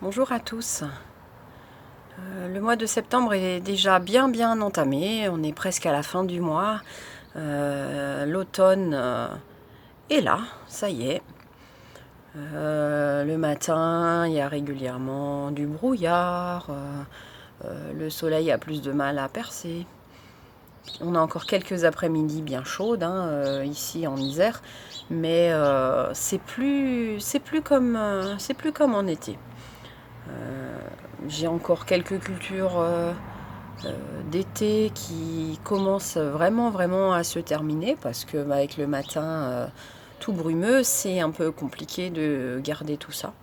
Bonjour à tous. Le mois de septembre est déjà bien entamé, on est presque à la fin du mois. L'automne est là, ça y est. Le matin, il y a régulièrement du brouillard, le soleil a plus de mal à percer. On a encore quelques après-midi bien chaudes ici en Isère, mais c'est plus comme en été. J'ai encore quelques cultures d'été qui commencent vraiment à se terminer parce que avec le matin tout brumeux, c'est un peu compliqué de garder tout ça.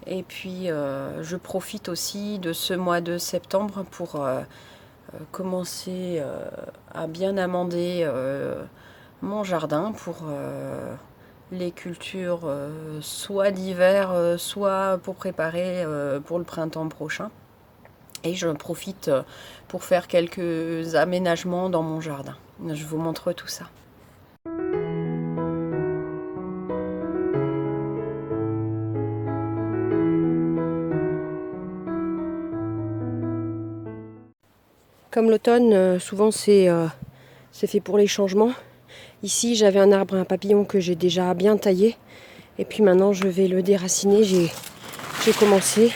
Et puis je profite aussi de ce mois de septembre pour commencer à bien amender mon jardin pour les cultures soit d'hiver, soit pour préparer pour le printemps prochain. Et je profite pour faire quelques aménagements dans mon jardin. Je vous montre tout ça. Comme l'automne, souvent c'est fait pour les changements. Ici j'avais un arbre à papillon que j'ai déjà bien taillé. Et puis maintenant je vais le déraciner. J'ai commencé.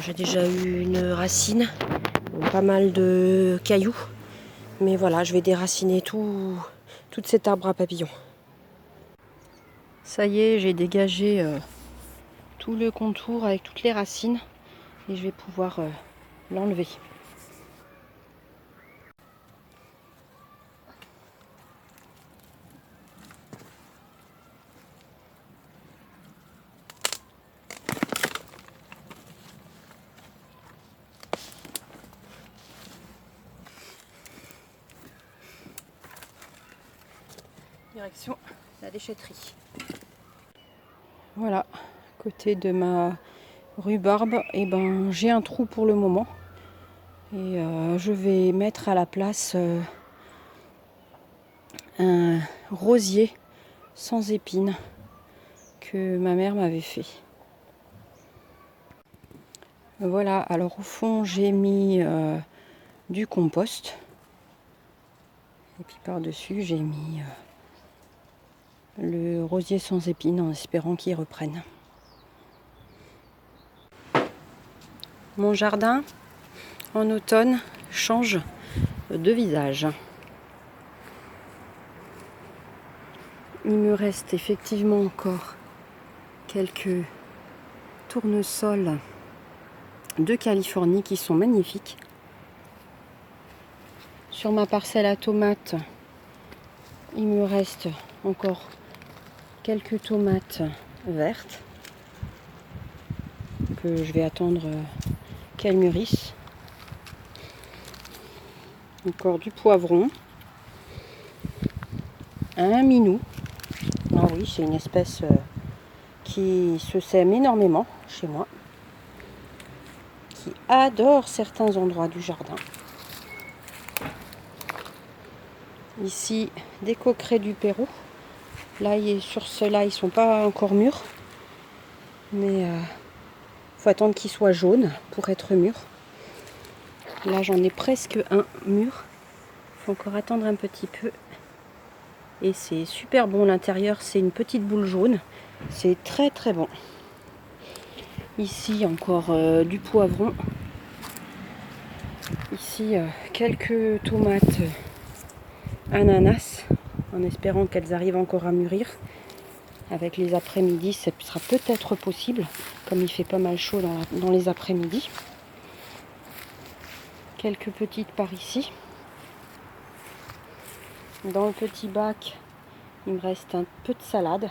J'ai déjà eu une racine, pas mal de cailloux. Mais voilà, je vais déraciner tout cet arbre à papillon. Ça y est, j'ai dégagé tout le contour avec toutes les racines. Et je vais pouvoir l'enlever. Direction la déchetterie. Voilà, côté de ma rhubarbe, et ben j'ai un trou pour le moment. Et je vais mettre à la place un rosier sans épines que ma mère m'avait fait. Voilà, alors au fond j'ai mis du compost. Et puis par-dessus j'ai mis le rosier sans épines en espérant qu'il reprenne. Mon jardin en automne change de visage. Il me reste effectivement encore quelques tournesols de Californie qui sont magnifiques. Sur ma parcelle à tomates, il me reste encore quelques tomates vertes que je vais attendre qu'elles mûrissent. Encore du poivron, un minou. Ah oui, c'est une espèce qui se sème énormément chez moi, qui adore certains endroits du jardin. Ici, des coquerets du Pérou. Là, sur ceux-là, ils ne sont pas encore mûrs. Mais faut attendre qu'ils soient jaunes pour être mûrs. Là, j'en ai presque un mûr. Il faut encore attendre un petit peu. Et c'est super bon. L'intérieur, c'est une petite boule jaune. C'est très bon. Ici, encore du poivron. Ici, quelques tomates ananas, en espérant qu'elles arrivent encore à mûrir. Avec les après-midi, ça sera peut-être possible, comme il fait pas mal chaud dans les après-midi. Quelques petites par ici. Dans le petit bac, il me reste un peu de salade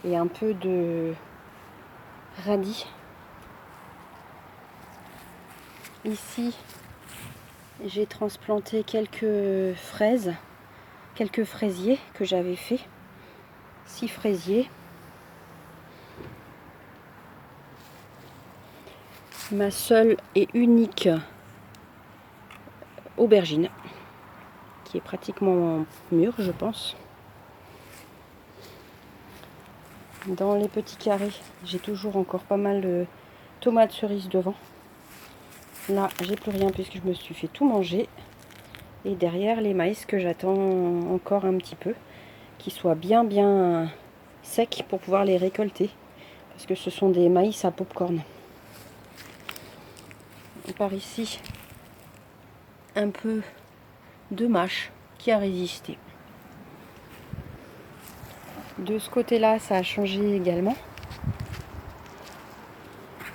et un peu de radis. Ici, j'ai transplanté quelques fraises, quelques fraisiers que j'avais fait. 6 fraisiers. Ma seule et unique aubergine, qui est pratiquement mûre, je pense. Dans les petits carrés, j'ai toujours encore pas mal de tomates cerises devant. Là, j'ai plus rien puisque je me suis fait tout manger. Et derrière, les maïs que j'attends encore un petit peu, qu'ils soient bien secs pour pouvoir les récolter. Parce que ce sont des maïs à popcorn. Par ici, un peu de mâche qui a résisté. De ce côté-là, ça a changé également.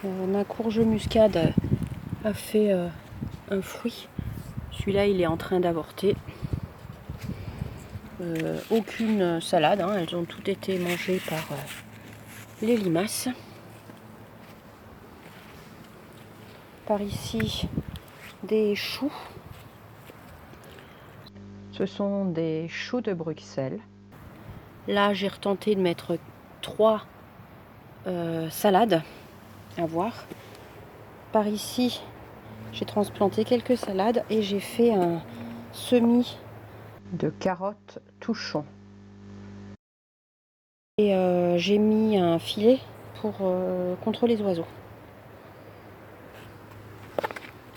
Ma courge muscade a fait un fruit. Celui-là, il est en train d'avorter. Aucune salade, hein. Elles ont toutes été mangées par les limaces. Par ici, des choux. Ce sont des choux de Bruxelles. Là, j'ai retenté de mettre 3 salades à voir. Par ici, j'ai transplanté quelques salades et j'ai fait un semis de carottes touchons. Et j'ai mis un filet pour contre les oiseaux.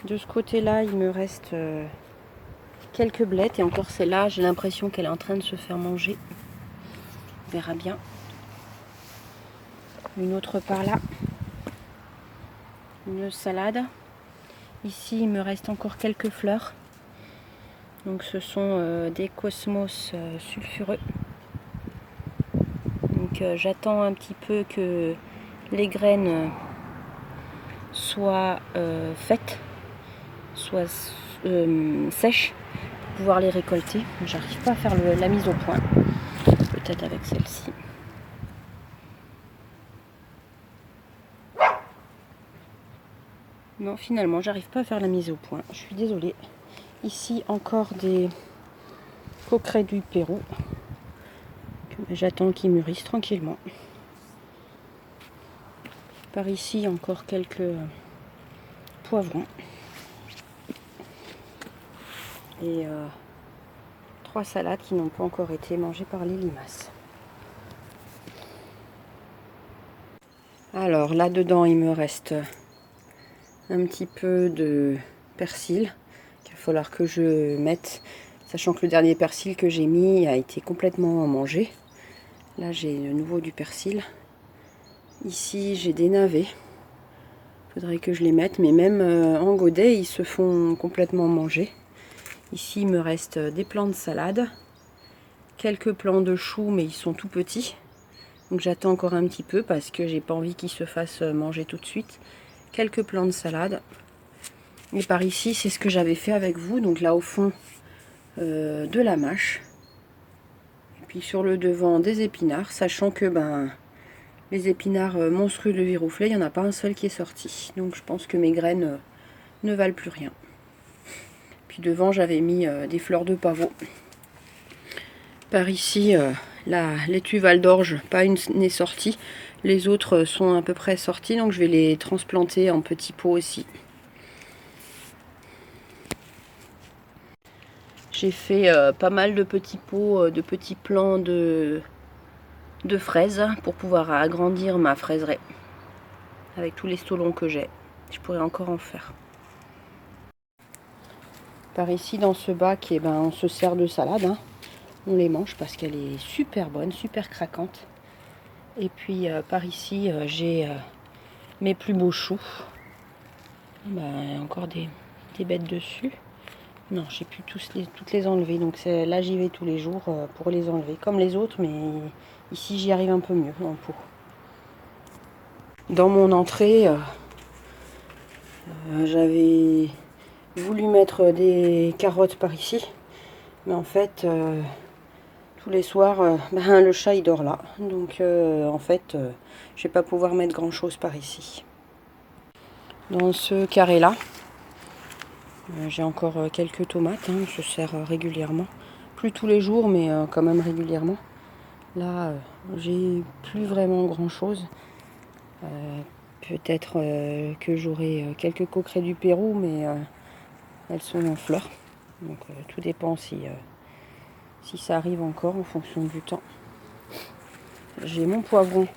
De ce côté-là, il me reste quelques blettes. Et encore celle-là, j'ai l'impression qu'elle est en train de se faire manger. On verra bien. Une autre par là. Une salade. Ici, il me reste encore quelques fleurs. Donc ce sont des cosmos sulfureux. Donc j'attends un petit peu que les graines soient faites, soient sèches, pour pouvoir les récolter. J'arrive pas à faire la mise au point. Peut-être avec celle-ci. Non, finalement, j'arrive pas à faire la mise au point. Je suis désolée. Ici, encore des coquerets du Pérou. J'attends qu'ils mûrissent tranquillement. Par ici, encore quelques poivrons. Et 3 salades qui n'ont pas encore été mangées par les limaces. Alors là-dedans, il me reste un petit peu de persil qu'il va falloir que je mette, sachant que le dernier persil que j'ai mis a été complètement mangé. Là, j'ai de nouveau du persil. Ici, j'ai des navets. Il faudrait que je les mette, mais même en godet, ils se font complètement manger. Ici, il me reste des plants de salade, quelques plants de choux, mais ils sont tout petits. Donc j'attends encore un petit peu parce que j'ai pas envie qu'ils se fassent manger tout de suite. Quelques plants de salade. Et par ici, c'est ce que j'avais fait avec vous. Donc là, au fond, de la mâche. Et puis sur le devant, des épinards. Sachant que les épinards monstrueux de Viroflay, il n'y en a pas un seul qui est sorti. Donc je pense que mes graines ne valent plus rien. Puis devant, j'avais mis des fleurs de pavot. Par ici, la laitue Val d'Orge, pas une n'est sortie. Les autres sont à peu près sortis, donc je vais les transplanter en petits pots aussi. J'ai fait pas mal de petits pots, de petits plants de fraises pour pouvoir agrandir ma fraiseraie. Avec tous les stolons que j'ai, je pourrais encore en faire. Par ici, dans ce bac, on se sert de salade. Hein. On les mange parce qu'elle est super bonne, super craquante. Et puis par ici, j'ai mes plus beaux choux. Encore des bêtes dessus. Non, j'ai pu toutes les enlever. Donc là, j'y vais tous les jours pour les enlever. Comme les autres, mais ici, j'y arrive un peu mieux en pot. Dans mon entrée, j'avais voulu mettre des carottes par ici. Mais en fait, tous les soirs, le chat, il dort là. Donc, en fait, je vais pas pouvoir mettre grand-chose par ici. Dans ce carré-là, j'ai encore quelques tomates, hein, je sers régulièrement. Plus tous les jours, mais quand même régulièrement. Là, j'ai plus vraiment grand chose. Peut-être que j'aurai quelques coquerets du Pérou, mais elles sont en fleurs. Donc tout dépend si ça arrive encore en fonction du temps. J'ai mon poivron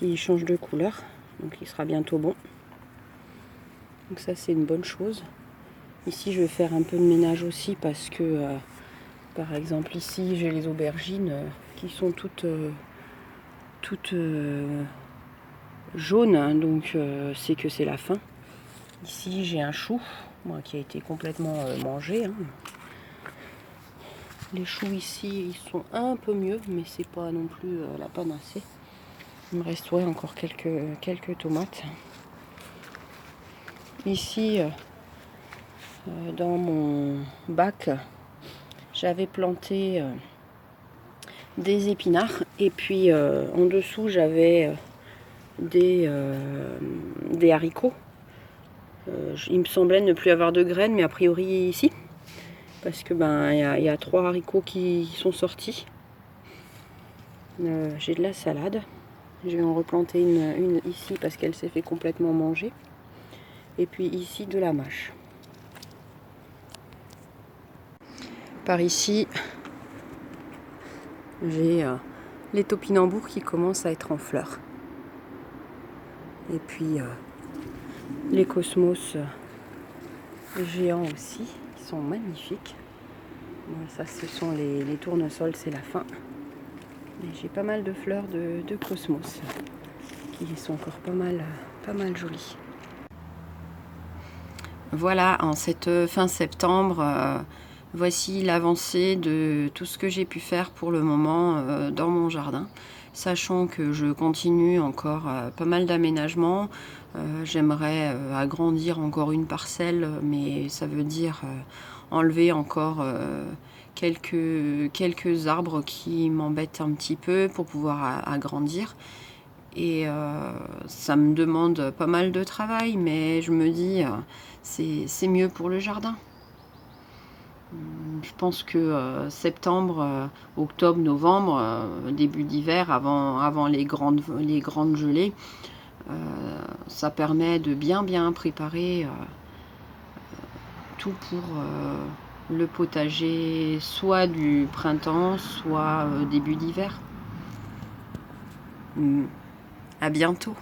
qui change de couleur. Donc il sera bientôt bon. Donc ça c'est une bonne chose. Ici je vais faire un peu de ménage aussi parce que par exemple ici j'ai les aubergines qui sont toutes jaunes, hein, donc c'est que c'est la fin. Ici j'ai un chou qui a été complètement mangé, hein. Les choux ici ils sont un peu mieux, mais c'est pas non plus la panacée. Il me reste encore quelques tomates. Ici dans mon bac j'avais planté des épinards et puis en dessous j'avais des haricots. Il me semblait ne plus avoir de graines, mais a priori ici, parce que il y a 3 haricots qui sont sortis. J'ai de la salade. Je vais en replanter une ici parce qu'elle s'est fait complètement manger. Et puis ici de la mâche. Par ici, j'ai les topinambours qui commencent à être en fleurs. Et puis les cosmos géants aussi, qui sont magnifiques. Bon, ça ce sont les tournesols, c'est la fin. Mais j'ai pas mal de fleurs de cosmos qui sont encore pas mal jolies. Voilà, en cette fin septembre, voici l'avancée de tout ce que j'ai pu faire pour le moment dans mon jardin. Sachant que je continue encore pas mal d'aménagements. J'aimerais agrandir encore une parcelle, mais ça veut dire enlever encore quelques arbres qui m'embêtent un petit peu pour pouvoir agrandir. Et ça me demande pas mal de travail, mais je me dis c'est mieux pour le jardin. Je pense que septembre, octobre, novembre, début d'hiver, avant les grandes gelées, ça permet de bien préparer tout pour le potager, soit du printemps, soit début d'hiver. À bientôt.